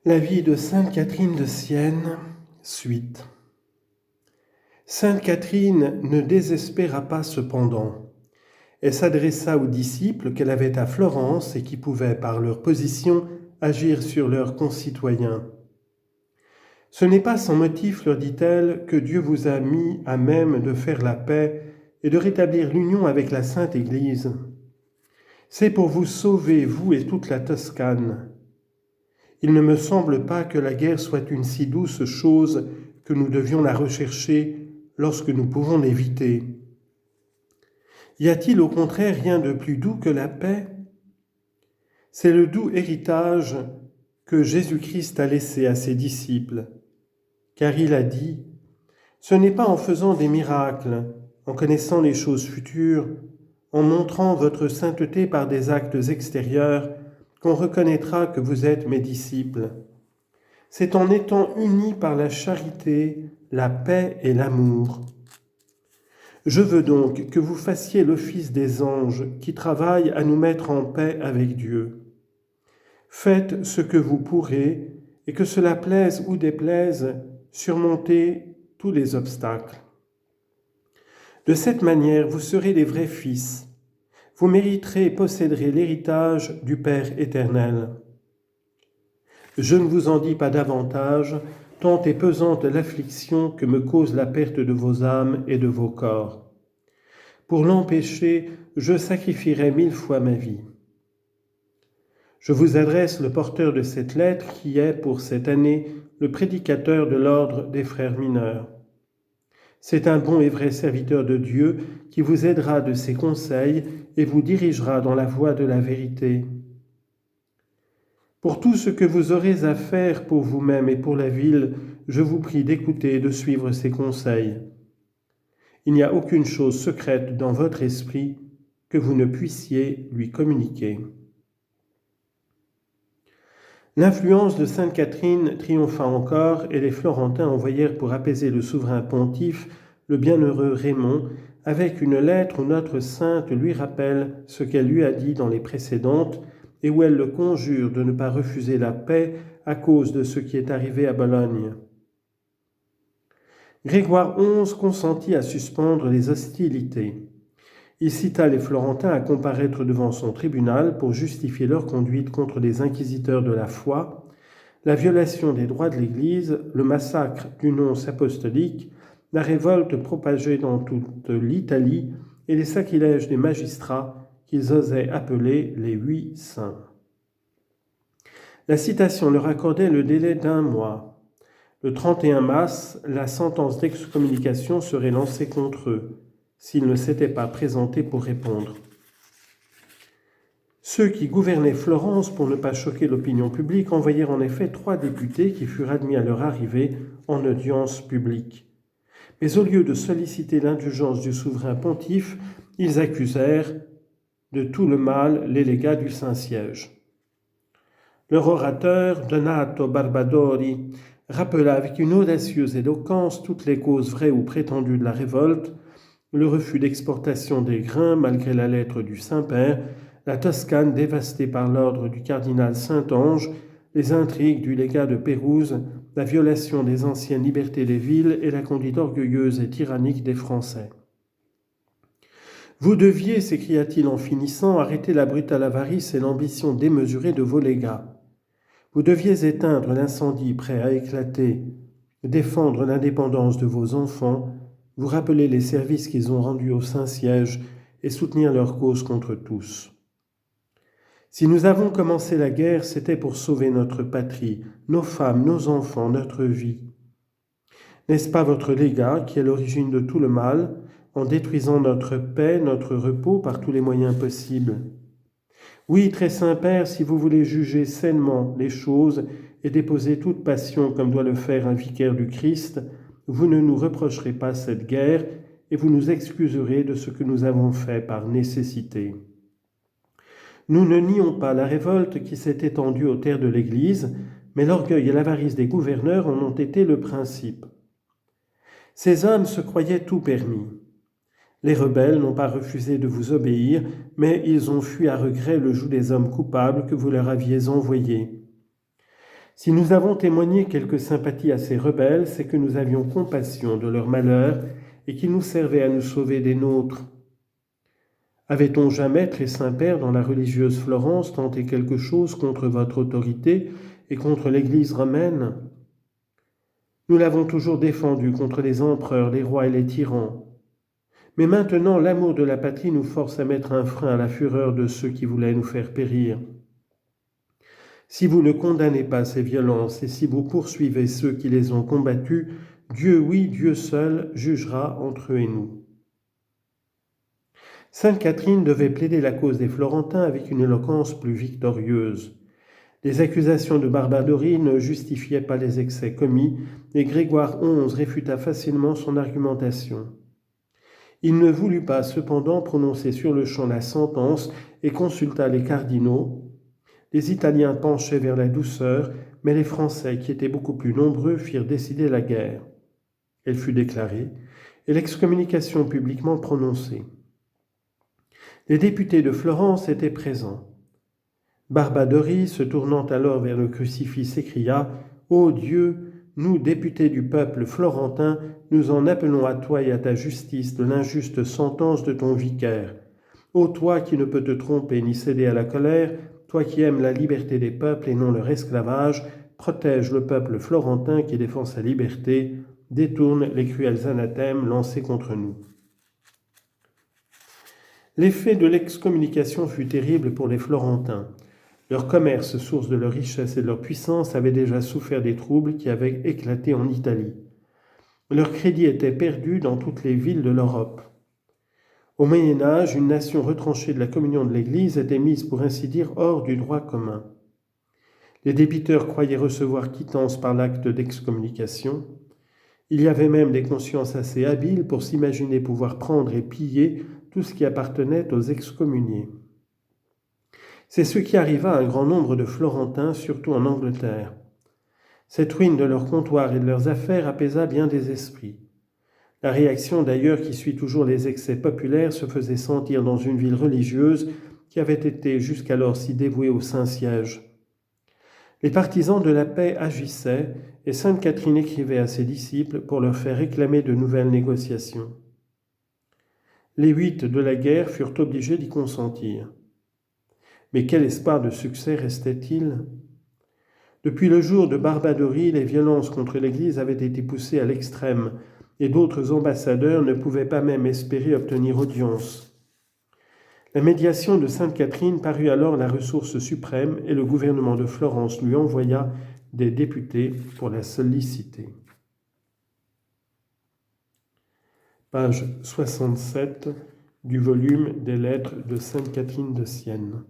La vie de Sainte Catherine de Sienne, suite. Sainte Catherine ne désespéra pas cependant. Elle s'adressa aux disciples qu'elle avait à Florence et qui pouvaient, par leur position, agir sur leurs concitoyens. « Ce n'est pas sans motif, leur dit-elle, que Dieu vous a mis à même de faire la paix et de rétablir l'union avec la Sainte Église. C'est pour vous sauver, vous et toute la Toscane. Il ne me semble pas que la guerre soit une si douce chose que nous devions la rechercher lorsque nous pouvons l'éviter. Y a-t-il au contraire rien de plus doux que la paix ? C'est le doux héritage que Jésus-Christ a laissé à ses disciples, car il a dit « Ce n'est pas en faisant des miracles, en connaissant les choses futures, en montrant votre sainteté par des actes extérieurs, qu'on reconnaîtra que vous êtes mes disciples. C'est en étant unis par la charité, la paix et l'amour. Je veux donc que vous fassiez l'office des anges qui travaillent à nous mettre en paix avec Dieu. Faites ce que vous pourrez, et que cela plaise ou déplaise, surmontez tous les obstacles. De cette manière, vous serez les vrais fils. Vous mériterez et posséderez l'héritage du Père éternel. Je ne vous en dis pas davantage, tant est pesante l'affliction que me cause la perte de vos âmes et de vos corps. Pour l'empêcher, je sacrifierai 1000 fois ma vie. Je vous adresse le porteur de cette lettre qui est, pour cette année, le prédicateur de l'ordre des frères mineurs. C'est un bon et vrai serviteur de Dieu qui vous aidera de ses conseils et vous dirigera dans la voie de la vérité. Pour tout ce que vous aurez à faire pour vous-même et pour la ville, je vous prie d'écouter et de suivre ses conseils. Il n'y a aucune chose secrète dans votre esprit que vous ne puissiez lui communiquer. » L'influence de Sainte Catherine triompha encore et les Florentins envoyèrent pour apaiser le souverain pontife, le bienheureux Raymond, avec une lettre où notre sainte lui rappelle ce qu'elle lui a dit dans les précédentes et où elle le conjure de ne pas refuser la paix à cause de ce qui est arrivé à Bologne. Grégoire XI consentit à suspendre les hostilités. Il cita les Florentins à comparaître devant son tribunal pour justifier leur conduite contre les inquisiteurs de la foi, la violation des droits de l'Église, le massacre du nonce apostolique, la révolte propagée dans toute l'Italie et les sacrilèges des magistrats qu'ils osaient appeler les 8 saints. La citation leur accordait le délai d'1 mois. Le 31 mars, la sentence d'excommunication serait lancée contre eux, s'ils ne s'étaient pas présentés pour répondre. Ceux qui gouvernaient Florence, pour ne pas choquer l'opinion publique, envoyèrent en effet 3 députés qui furent admis à leur arrivée en audience publique. Mais au lieu de solliciter l'indulgence du souverain pontife, ils accusèrent de tout le mal les légats du Saint-Siège. Leur orateur, Donato Barbadori, rappela avec une audacieuse éloquence toutes les causes vraies ou prétendues de la révolte, le refus d'exportation des grains malgré la lettre du Saint-Père, la Toscane dévastée par l'ordre du cardinal Saint-Ange, les intrigues du légat de Pérouse, la violation des anciennes libertés des villes et la conduite orgueilleuse et tyrannique des Français. « Vous deviez, s'écria-t-il en finissant, arrêter la brutale avarice et l'ambition démesurée de vos légats. Vous deviez éteindre l'incendie prêt à éclater, défendre l'indépendance de vos enfants, vous rappeler les services qu'ils ont rendus au Saint-Siège et soutenir leur cause contre tous. Si nous avons commencé la guerre, c'était pour sauver notre patrie, nos femmes, nos enfants, notre vie. N'est-ce pas votre légat qui est l'origine de tout le mal, en détruisant notre paix, notre repos par tous les moyens possibles ? Oui, très Saint-Père, si vous voulez juger sainement les choses et déposer toute passion comme doit le faire un vicaire du Christ, vous ne nous reprocherez pas cette guerre et vous nous excuserez de ce que nous avons fait par nécessité. Nous ne nions pas la révolte qui s'est étendue aux terres de l'Église, mais l'orgueil et l'avarice des gouverneurs en ont été le principe. Ces hommes se croyaient tout permis. Les rebelles n'ont pas refusé de vous obéir, mais ils ont fui à regret le joug des hommes coupables que vous leur aviez envoyés. Si nous avons témoigné quelque sympathie à ces rebelles, c'est que nous avions compassion de leur malheur et qu'ils nous servaient à nous sauver des nôtres. Avait-on jamais, très Saint-Père, dans la religieuse Florence, tenté quelque chose contre votre autorité et contre l'Église romaine? Nous l'avons toujours défendu contre les empereurs, les rois et les tyrans. Mais maintenant, l'amour de la patrie nous force à mettre un frein à la fureur de ceux qui voulaient nous faire périr. Si vous ne condamnez pas ces violences et si vous poursuivez ceux qui les ont combattues, Dieu, oui, Dieu seul, jugera entre eux et nous. Sainte Catherine devait plaider la cause des Florentins avec une éloquence plus victorieuse. Les accusations de barbarie ne justifiaient pas les excès commis, et Grégoire XI réfuta facilement son argumentation. Il ne voulut pas cependant prononcer sur le champ la sentence et consulta les cardinaux. Les Italiens penchaient vers la douceur, mais les Français, qui étaient beaucoup plus nombreux, firent décider la guerre. Elle fut déclarée, et l'excommunication publiquement prononcée. Les députés de Florence étaient présents. Barbadori, se tournant alors vers le crucifix, s'écria « Ô Dieu, nous, députés du peuple florentin, nous en appelons à toi et à ta justice de l'injuste sentence de ton vicaire. Ô toi qui ne peux te tromper ni céder à la colère, toi qui aimes la liberté des peuples et non leur esclavage, protège le peuple florentin qui défend sa liberté, détourne les cruels anathèmes lancés contre nous. » L'effet de l'excommunication fut terrible pour les Florentins. Leur commerce, source de leur richesse et de leur puissance, avait déjà souffert des troubles qui avaient éclaté en Italie. Leur crédit était perdu dans toutes les villes de l'Europe. Au Moyen-Âge, une nation retranchée de la communion de l'Église était mise, pour ainsi dire, hors du droit commun. Les débiteurs croyaient recevoir quittance par l'acte d'excommunication. Il y avait même des consciences assez habiles pour s'imaginer pouvoir prendre et piller tout ce qui appartenait aux excommuniés. C'est ce qui arriva à un grand nombre de Florentins, surtout en Angleterre. Cette ruine de leurs comptoirs et de leurs affaires apaisa bien des esprits. La réaction d'ailleurs qui suit toujours les excès populaires se faisait sentir dans une ville religieuse qui avait été jusqu'alors si dévouée au Saint-Siège. Les partisans de la paix agissaient et sainte Catherine écrivait à ses disciples pour leur faire réclamer de nouvelles négociations. Les 8 de la guerre furent obligés d'y consentir. Mais quel espoir de succès restait-il? Depuis le jour de Barbadori, les violences contre l'Église avaient été poussées à l'extrême, et d'autres ambassadeurs ne pouvaient pas même espérer obtenir audience. La médiation de sainte Catherine parut alors la ressource suprême, et le gouvernement de Florence lui envoya des députés pour la solliciter. Page 67 du volume des lettres de sainte Catherine de Sienne.